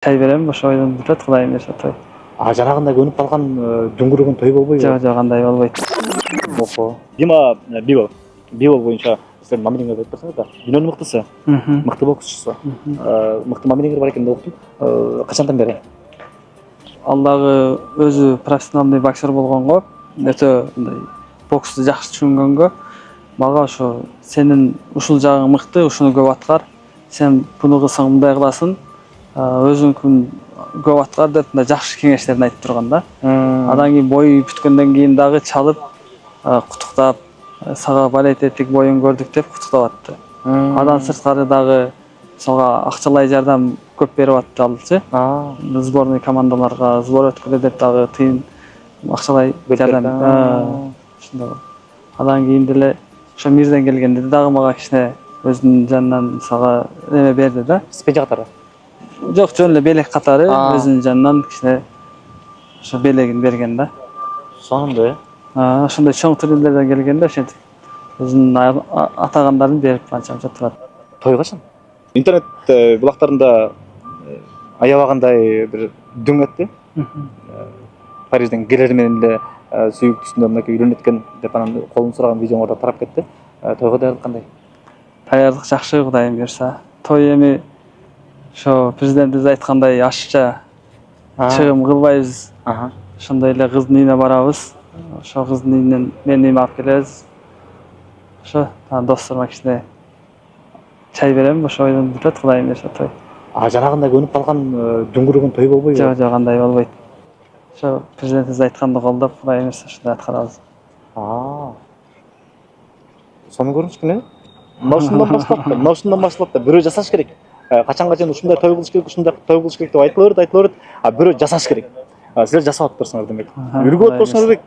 Чай берем, ошо ойдон бүтөт, Кудайым берсе той. Жанагындай көнүп калган дүңгүрөгөн той болбойбу? Жок, андай болбойт. Охо. Дима Бибол. Бибол боюнча сен мамилеңерди айтып берсеңиз да. Дүйнөнүн мыктысы, мыкты боксчусу. Мыкты мамилеңер бар экен деп уктум. Качандан бери? Ал дагы өзү профессиональный боксер болгонго, өтө мындай боксту жакшы түшүнгөнгө, мага ошо сенин ушул жагың мыкты, ушуну көп аткар, сен буну кылсаң мындай кыласың, өзүңкүн көп аткар деп мындай жакшы кеңештерин айтып турган да. Андан кийин бою бүткөндөн кийин дагы чалып, куттуктап, сага балететик боюн көрдүк деп куттуктап атты. Андан сырткары дагы мисалга акчалай жардам көп берип атты алчы. Сборный командаларга сбор өткөрө деп дагы тыйын акчалай жардам. Ошондой. Андан кийин деле ошо мирден келгенде дагы мага кичине өзүнүн жанынан мисалга эме берди да. Стипендия катары? Жок, жөн эле белек катары өзүнүн жанынан кичине ошо белегин берген да. Сонунду. Ошондой чоң турнирлерден келгенде ошентип өзүнүн атагандарын берип анча-мынча турат. Той качан? Интернет булактарында аябагандай бир дүң этти. Парижден келери менен эле сүйүктүсүнө мынакей үйлөнөт экен деп анан колун сураган видеоң орда тарап кетти. Тойго даярдык кандай? Даярдык жакшы, Кудайым буйрса. Той эми ошо президентибиз айткандай ашыкча чыгым кылбайбыз. Ошондой эле кыздын үйүнө барабыз. Ошо кыздын үйүнөн менин үйүмө алып келебиз. Ошо досторума кичине чай берем, ошо ойдон бүтөт, Кудайым буйрса той. Жанагындай көнүп калган дүңгүрөгөн той болбойбу? Жок, андай болбойт. Ошо президентибиз айтканды колдоп, Кудайым буйрса ошондой аткарабыз. Сону көрүңүз кene. Мына ушундан башталат да бирөө жасаш керек. Качанга чейин ушундай той кылыш керек, ушундай той кылыш керек деп айтыла берет. Бирөө жасаш керек. Силер жасап атыптырсыңар демек. Үлгү болуп турсуңар демек.